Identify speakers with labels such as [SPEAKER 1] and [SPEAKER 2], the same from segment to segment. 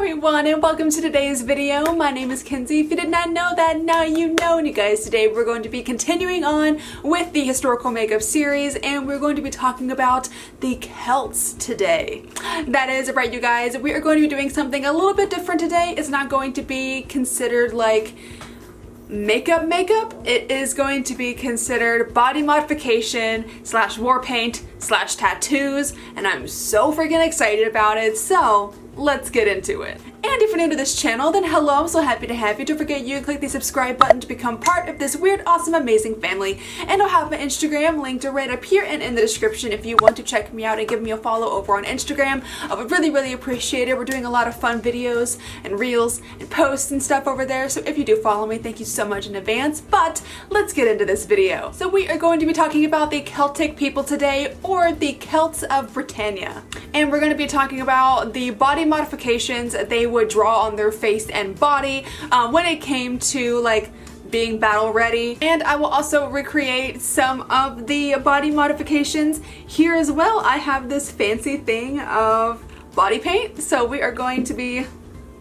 [SPEAKER 1] everyone, and welcome to today's video. My name is Kenzie. If you did not know that, now you know. And you guys, today we're going to be continuing on with the historical makeup series, and we're going to be talking about the Celts today. That is right, you guys. We are going to be doing something a little bit different today. It's not going to be considered like makeup. It is going to be considered body modification / war paint / tattoos, and I'm so freaking excited about it. So let's get into it. And if you're new to this channel, then hello, I'm so happy to have you. Don't forget you click the subscribe button to become part of this weird, awesome, amazing family. And I'll have my Instagram linked right up here and in the description if you want to check me out and give me a follow over on Instagram. I would really appreciate it. We're doing a lot of fun videos and reels and posts and stuff over there. So if you do follow me, thank you so much in advance. But let's get into this video. So we are going to be talking about the Celtic people today, or the Celts of Britannia. And we're going to be talking about the body modifications they would draw on their face and body when it came to like being battle ready. And I will also recreate some of the body modifications here as well. I have this fancy thing of body paint, so we are going to be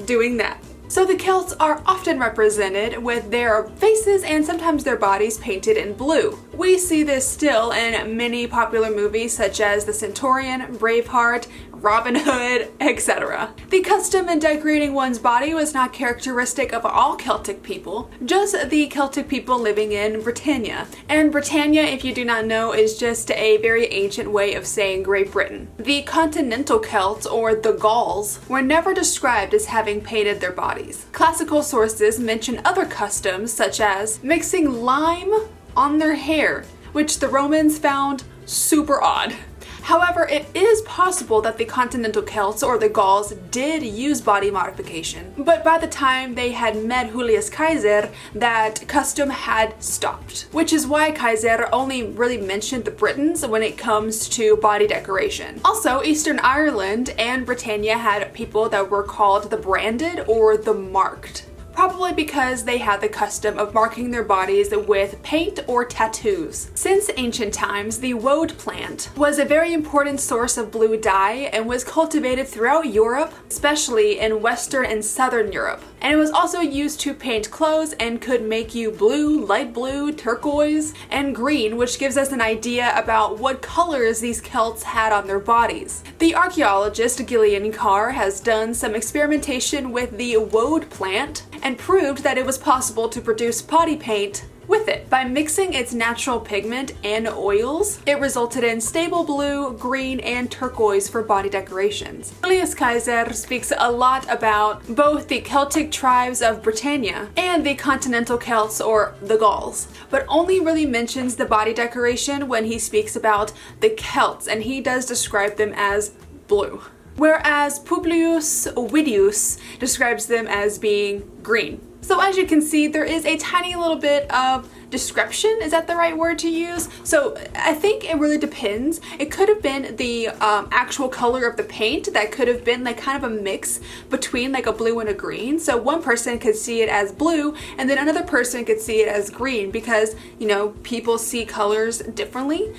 [SPEAKER 1] doing that. So the Celts are often represented with their faces and sometimes their bodies painted in blue. We see this still in many popular movies such as The Centurion, Braveheart, Robin Hood, etc. The custom in decorating one's body was not characteristic of all Celtic people, just the Celtic people living in Britannia. And Britannia, if you do not know, is just a very ancient way of saying Great Britain. The continental Celts, or the Gauls, were never described as having painted their bodies. Classical sources mention other customs such as mixing lime on their hair, which the Romans found super odd. However, it is possible that the continental Celts, or the Gauls, did use body modification, but by the time they had met Julius Caesar, that custom had stopped, which is why Caesar only really mentioned the Britons when it comes to body decoration. Also, Eastern Ireland and Britannia had people that were called the branded or the marked, probably because they had the custom of marking their bodies with paint or tattoos. Since ancient times, the woad plant was a very important source of blue dye and was cultivated throughout Europe, especially in Western and Southern Europe. And it was also used to paint clothes and could make you blue, light blue, turquoise, and green, which gives us an idea about what colors these Celts had on their bodies. The archaeologist Gillian Carr has done some experimentation with the woad plant and proved that it was possible to produce body paint with it. By mixing its natural pigment and oils, it resulted in stable blue, green, and turquoise for body decorations. Julius Caesar speaks a lot about both the Celtic tribes of Britannia and the continental Celts, or the Gauls, but only really mentions the body decoration when he speaks about the Celts, and he does describe them as blue. Whereas Publius Ovidius describes them as being green. So as you can see, there is a tiny little bit of description. Is that the right word to use? So I think it really depends. It could have been the actual color of the paint that could have been like kind of a mix between like a blue and a green. So one person could see it as blue and then another person could see it as green, because, you know, people see colors differently.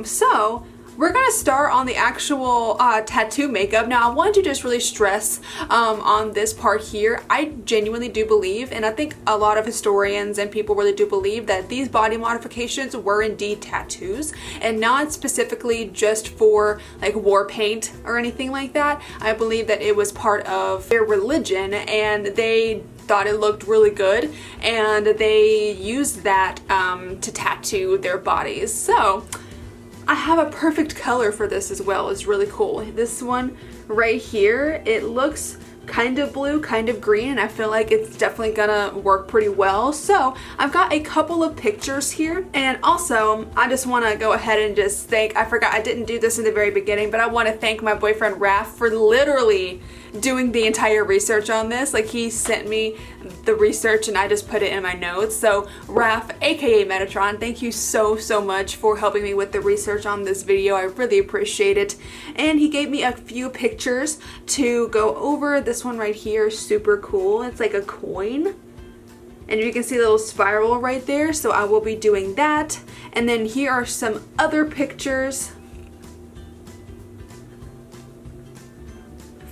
[SPEAKER 1] So we're gonna start on the actual tattoo makeup. Now I want to just really stress on this part here. I genuinely do believe, and I think a lot of historians and people really do believe, that these body modifications were indeed tattoos and not specifically just for like war paint or anything like that. I believe that it was part of their religion and they thought it looked really good and they used that to tattoo their bodies. So I have a perfect color for this as well. It's really cool. This one right here, it looks kind of blue, kind of green, and I feel like it's definitely gonna work pretty well. So I've got a couple of pictures here, and also I just want to go ahead and just thank, I forgot I didn't do this in the very beginning, but I want to thank my boyfriend Raph for literally doing the entire research on this. Like, he sent me the research and I just put it in my notes. So Raph, aka Metatron, thank you so much for helping me with the research on this video. I really appreciate it. And he gave me a few pictures to go over. This one right here is super cool. It's like a coin, and you can see the little spiral right there, so I will be doing that. And then here are some other pictures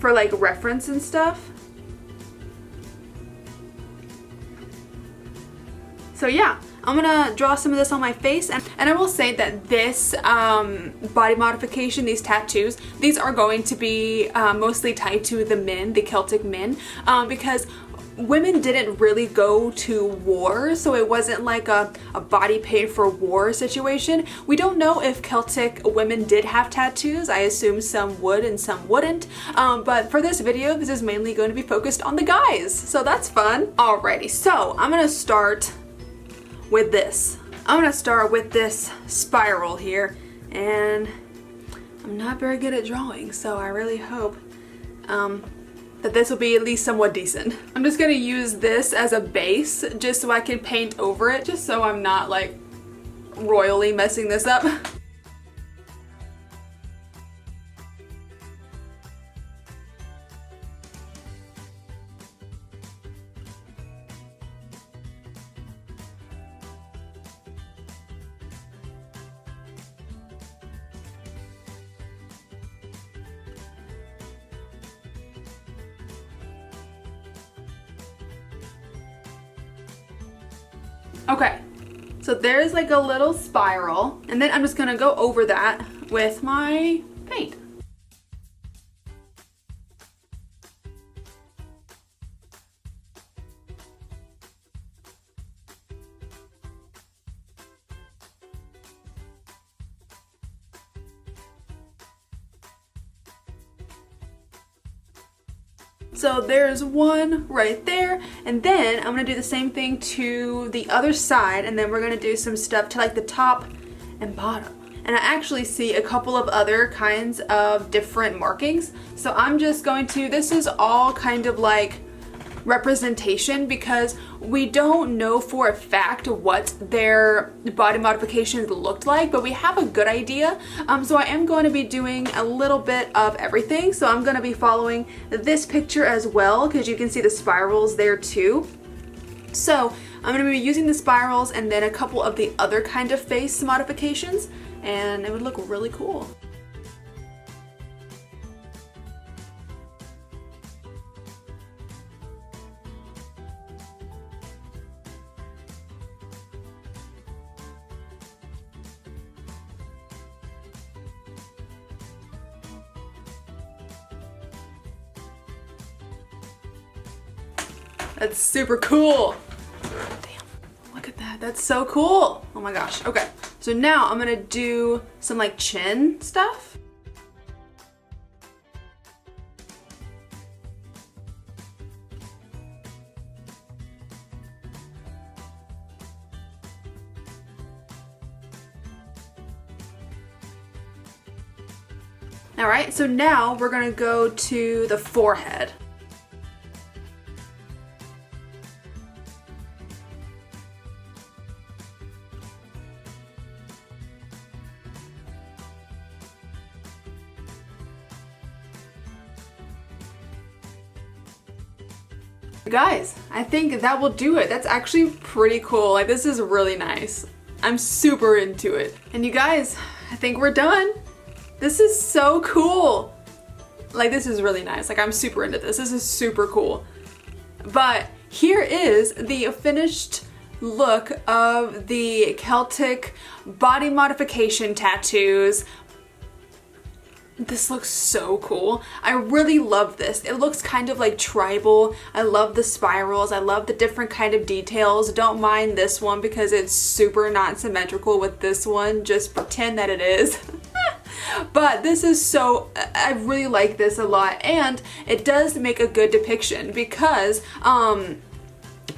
[SPEAKER 1] for like reference and stuff. So yeah, I'm gonna draw some of this on my face, and I will say that this body modification, these tattoos, these are going to be mostly tied to the men, the Celtic men, because women didn't really go to war, so it wasn't like a body paid for war situation. We don't know if Celtic women did have tattoos. I assume some would and some wouldn't, but for this video, this is mainly going to be focused on the guys, so that's fun. Alrighty, so I'm gonna start with this. I'm gonna start with this spiral here, and I'm not very good at drawing, so I really hope that this will be at least somewhat decent. I'm just gonna use this as a base just so I can paint over it, just so I'm not like royally messing this up. Okay, so there's like a little spiral, and then I'm just gonna go over that with my paint. So there's one right there, and then I'm gonna do the same thing to the other side, and then we're gonna do some stuff to like the top and bottom. And I actually see a couple of other kinds of different markings. So I'm just going to, this is all kind of like representation because we don't know for a fact what their body modifications looked like, but we have a good idea. So I am going to be doing a little bit of everything. So I'm going to be following this picture as well because you can see the spirals there too. So I'm going to be using the spirals and then a couple of the other kind of face modifications, and it would look really cool. That's super cool. Damn, look at that. That's so cool. Oh my gosh. Okay, so now I'm gonna do some like chin stuff. All right, so now we're gonna go to the forehead. Guys, I think that will do it. That's actually pretty cool. Like, this is really nice. I'm super into it. And you guys, I think we're done. This is so cool. Like, this is really nice. Like, I'm super into this. This is super cool. But here is the finished look of the Celtic body modification tattoos. This looks so cool. I really love this. It looks kind of like tribal. I love the spirals. I love the different kind of details. Don't mind this one because it's super not symmetrical with this one. Just pretend that it is. But this is so, I really like this a lot, and it does make a good depiction because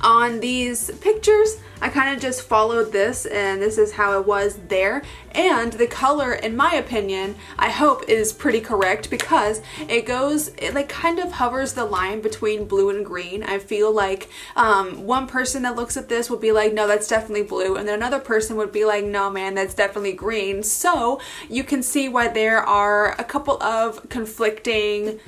[SPEAKER 1] on these pictures I kind of just followed this, and this is how it was there, and the color, in my opinion, I hope is pretty correct because it like kind of hovers the line between blue and green. I feel like one person that looks at this would be like, no, that's definitely blue, and then another person would be like, no man, that's definitely green. So you can see why there are a couple of conflicting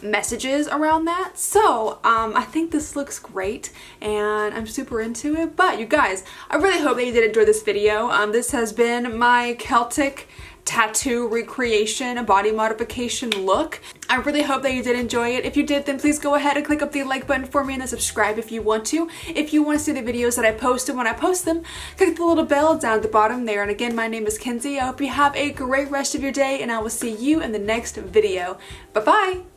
[SPEAKER 1] messages around that. So I think this looks great and I'm super into it. But you guys, I really hope that you did enjoy this video. This has been my Celtic tattoo recreation, a body modification look. I really hope that you did enjoy it. If you did, then please go ahead and click up the like button for me and then subscribe if you want to. If you want to see the videos that I post and when I post them, click the little bell down at the bottom there. And again, my name is Kenzie. I hope you have a great rest of your day and I will see you in the next video. Bye-bye!